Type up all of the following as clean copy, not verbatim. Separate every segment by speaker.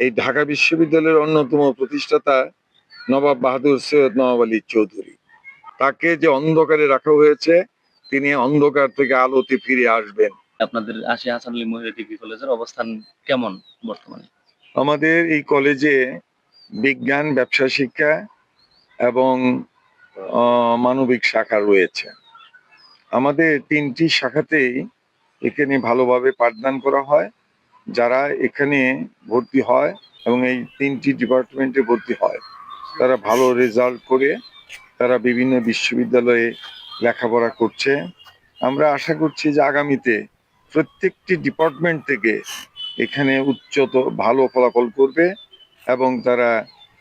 Speaker 1: এই ঢাকা বিশ্ববিদ্যালয়ের অন্যতম প্রতিষ্ঠাতা নবাব বাহাদুর সৈয়দ নওয়াব আলী চৌধুরী। তাকে যে অন্ধকারে রাখা হয়েছে, তিনি অন্ধকার থেকে আলোতে ফিরে আসবেন।
Speaker 2: আপনাদের আশিয়া হাসান আলী মহিলা ডিগ্রি কলেজের অবস্থান কেমন বর্তমানে?
Speaker 1: আমাদের এই কলেজে বিজ্ঞান, ব্যবসা শিক্ষা এবং মানবিক শাখা রয়েছে। আমাদের 3টি শাখাতেই এখানে ভালোভাবে পাঠদান করা হয়। যারা এখানে ভর্তি হয় এবং এই 3টি ডিপার্টমেন্টে ভর্তি হয়, তারা ভালো রেজাল্ট করে তারা বিভিন্ন বিশ্ববিদ্যালয়ে লেখাপড়া করছে। আমরা আশা করছি যে আগামীতে প্রত্যেকটি ডিপার্টমেন্ট থেকে এখানে ভালো ফলাফল করবে এবং তারা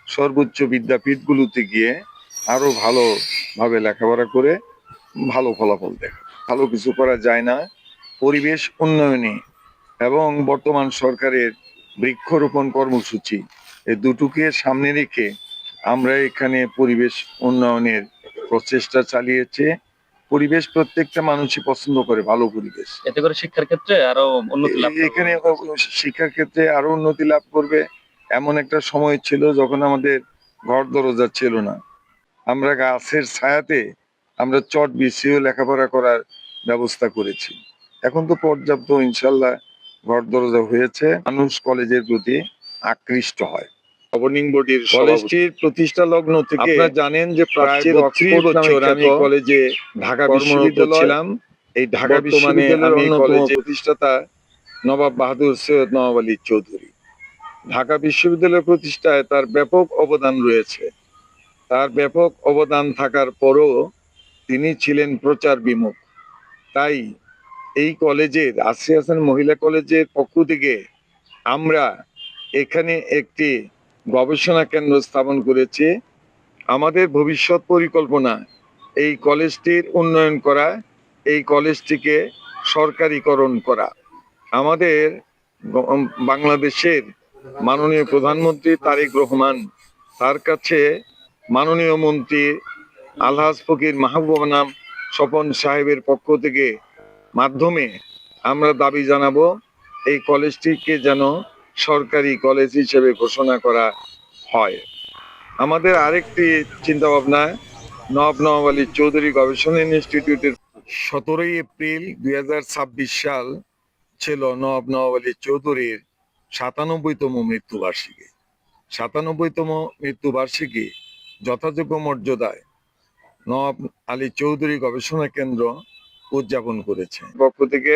Speaker 1: সর্বোচ্চ বিদ্যাপীঠগুলোতে গিয়ে আরো ভালোভাবে লেখাপড়া করে ভালো ফলাফল দেবে। ভালো কিছু করা যায় না পরিবেশ উন্নয়নে এবং বর্তমান সরকারের বৃক্ষরোপণ কর্মসূচি, এই দুটোকে সামনে রেখে আমরা এখানে পরিবেশ উন্নয়নের প্রচেষ্টা চালিয়েছে। পরিবেশ প্রত্যেকটা মানুষই পছন্দ করে, ভালো পরিবেশ।
Speaker 2: এতে করে শিক্ষার ক্ষেত্রে আরো উন্নতি লাভ করবে।
Speaker 1: এখানে শিক্ষার ক্ষেত্রে আরো উন্নতি লাভ করবে। এমন একটা সময় ছিল যখন আমাদের ঘর দরজা ছিল না, আমরা গাছের ছায়াতে আমরা চট বিছিয়েও লেখাপড়া করার ব্যবস্থা করেছি। এখন তো পর্যাপ্ত ইনশাল্লাহ ঘর দরজা হয়েছে, মানুষ কলেজের প্রতি আকৃষ্ট হয়। গভর্নিং বডির কলেজটির প্রতিষ্ঠা লগ্ন থেকে আপনারা জানেন যে প্রায় 32 বছর আমি কলেজে ঢাকা বিশ্ববিদ্যালয়ে ছিলাম। এই ঢাকা বিশ্ববিদ্যালয়ের আমি কলেজের প্রতিষ্ঠাতা নবাব বাহাদুর সৈয়দ নওয়াব আলী চৌধুরী। ঢাকা বিশ্ববিদ্যালয় প্রতিষ্ঠায় তার ব্যাপক অবদান রয়েছে। তার ব্যাপক অবদান থাকার পরও তিনি ছিলেন প্রচার বিমুখ। তাই এই কলেজের আসিয়া হাসান মহিলা কলেজের পক্ষ থেকে আমরা এখানে একটি গবেষণা কেন্দ্র স্থাপন করেছি। আমাদের ভবিষ্যৎ পরিকল্পনা এই কলেজটির উন্নয়ন করা, এই কলেজটিকে সরকারিকরণ করা। আমাদের বাংলাদেশের মাননীয় প্রধানমন্ত্রী তারেক রহমান, তার কাছে মাননীয় মন্ত্রী আলহাজ ফকির মাহবুব আনাম স্বপন সাহেবের পক্ষ থেকে মাধ্যমে আমরা দাবি জানাবো এই কলেজটিকে যেন সরকারি কলেজ হিসেবে ঘোষণা করা হয়। আমাদের আরেকটি চিন্তা ভাবনা, নওয়াব আলী চৌধুরী গবেষণা ইনস্টিটিউটের 17 এপ্রিল 2026 সাল ছিল নওয়াব আলী চৌধুরীর 97তম মৃত্যুবার্ষিকী। 97তম মৃত্যুবার্ষিকী যথাযোগ্য মর্যাদায় নওয়াব আলী চৌধুরী গবেষণা কেন্দ্র উদযাপন করেছে। পক্ষ থেকে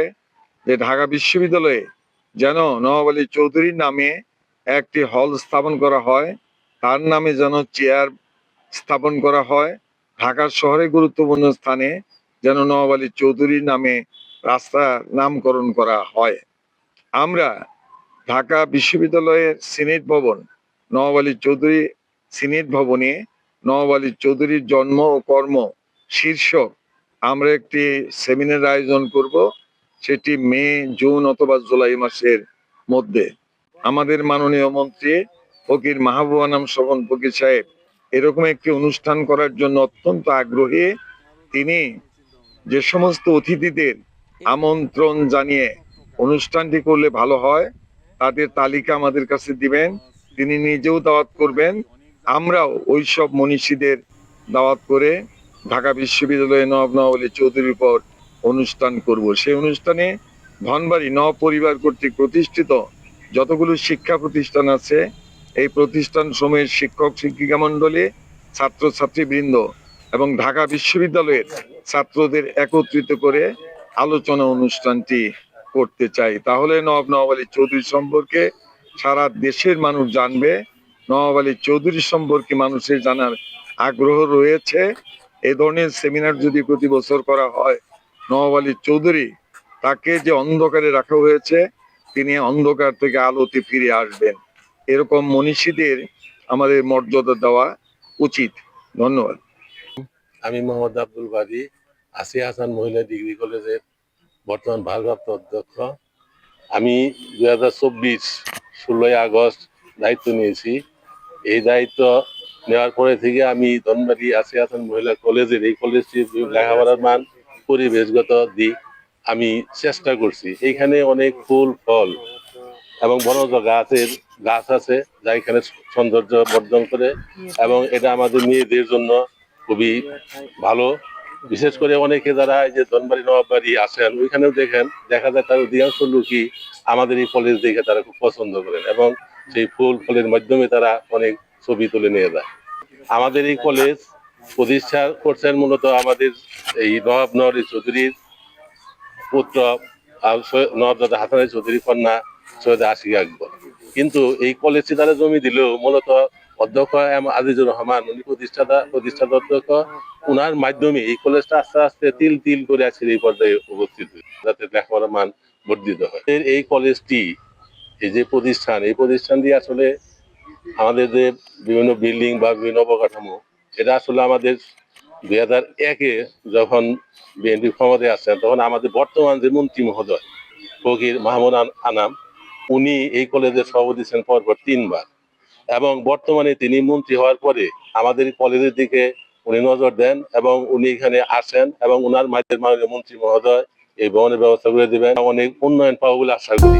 Speaker 1: যে ঢাকা বিশ্ববিদ্যালয়ে যেন নওয়াব আলী চৌধুরীর নামে একটি হল স্থাপন করা হয়, তার নামে যেন চেয়ার স্থাপন করা হয়, ঢাকা শহরে গুরুত্বপূর্ণ স্থানে যেন নওয়াব আলী চৌধুরীর নামে রাস্তা নামকরণ করা হয়। আমরা ঢাকা বিশ্ববিদ্যালয়ের সিনেট ভবন, নওয়াব আলী চৌধুরী সিনেট ভবনে নওয়াব আলী চৌধুরীর জন্ম ও কর্ম শীর্ষক আমরা একটি সেমিনার আয়োজন করব। সেটি মে, জুন অথবা জুলাই মাসের মধ্যে। আমাদের মাননীয় মন্ত্রী ফকির মাহবুব আনাম স্বপন ফকির সাহেব এরকম একটি অনুষ্ঠান করার জন্য অত্যন্ত আগ্রহী। তিনি যে সমস্ত অতিথিদের আমন্ত্রণ জানিয়ে অনুষ্ঠানটি করলে ভালো হয় তাদের তালিকা আমাদের কাছে দিবেন, তিনি নিজেও দাওয়াত করবেন। আমরাও ওইসব মনীষীদের দাওয়াত করে ঢাকা বিশ্ববিদ্যালয়ে নওয়াব আলী চৌধুরীর উপর অনুষ্ঠান করব। সেই অনুষ্ঠানে ধনবাড়ি নওয়াব পরিবার কর্তৃক প্রতিষ্ঠিত যতগুলো শিক্ষা প্রতিষ্ঠান আছে, এই প্রতিষ্ঠান সমূহের শিক্ষক শিক্ষিকা মন্ডলী, ছাত্রছাত্রী বৃন্দ এবং ঢাকা বিশ্ববিদ্যালয়ের ছাত্রদের একত্রিত করে আলোচনা অনুষ্ঠানটি করতে চাই। তাহলে নওয়াব আলী চৌধুরী সম্পর্কে সারা দেশের মানুষ জানবে। নওয়াব আলী চৌধুরী সম্পর্কে মানুষের জানার আগ্রহ রয়েছে। এই ধরনের সেমিনার যদি প্রতি বছর করা হয়, নওয়াব আলী চৌধুরী, তাকে যে অন্ধকারে রাখা হয়েছে, তিনি অন্ধকার থেকে আলোতে ফিরে আসবেন। এরকম মনীষীদের আমাদের মর্যাদা দেওয়া উচিত। ধন্যবাদ।
Speaker 3: আমি মোহাম্মদ আব্দুল বারি, আসিয়া হাসান মহিলা ডিগ্রি কলেজের বর্তমান ভারপ্রাপ্ত অধ্যক্ষ। আমি 2024 16 আগস্ট দায়িত্ব নিয়েছি। এই দায়িত্ব নেওয়ার পরে থেকে আমি ধনবাড়ি আসিয়া হাসান মহিলা কলেজের এই কলেজটির লেখাপড়ার মান, পরিবেশগত দিক আমি চেষ্টা করছি। এইখানে অনেক ফুল ফল এবং বনজ গাছ আছে যা এখানে সৌন্দর্য বর্ধন করে, এবং এটা আমাদের মেয়েদের জন্য খুবই ভালো। বিশেষ করে অনেকে যারা এই যে ধনবাড়ি নবাববাড়ি আসেন, ওইখানেও দেখা যায় তার অধিকাংশ লোকই আমাদের এই কলেজ দেখে তারা খুব পছন্দ করেন, এবং সেই ফুল ফলের মাধ্যমে তারা অনেক ছবি তুলে নিয়ে যায়। আমাদের এই কলেজ প্রতিষ্ঠা করছেন মূলত আমাদের এই নবাব নওয়ারি চৌধুরীর পুত্র নবাবজাদা হাসান আলী চৌধুরীর কন্যা সৈয়দা আশিকা আকবর। কিন্তু এই কলেজটি তারা জমি দিলেও মূলত অধ্যক্ষ এম আজিজুর রহমান উনি প্রতিষ্ঠাতা অধ্যক্ষ, উনার মাধ্যমে এই কলেজটা আস্তে আস্তে তিল তিল করে আজকের এই পর্যায়ে উপস্থিত হয়েছে, যাতে লেখাপড়ার মান বর্ধিত হয়। এই কলেজটি এই যে প্রতিষ্ঠান, এই প্রতিষ্ঠানটি আসলে আমাদের যে বিভিন্ন বিল্ডিং বা বিভিন্ন অবকাঠামো, এটা আসলে আমাদের 2001-এ যখন বিএনপি ক্ষমতায় আসছেন, তখন আমাদের বর্তমান যে মন্ত্রী মহোদয় ফকির মাহমুদ আনাম, উনি এই কলেজের সভাপতি ছিলেন পরপর 3 বার, এবং বর্তমানে তিনি মন্ত্রী হওয়ার পরে আমাদের কলেজের দিকে উনি নজর দেন, এবং উনি এখানে আসেন, এবং উনার মাধ্যমে মন্ত্রী মহোদয় এই ভবনের ব্যবস্থা করে দিবেন। অনেক উন্নয়ন পাবো বলে আশা করি।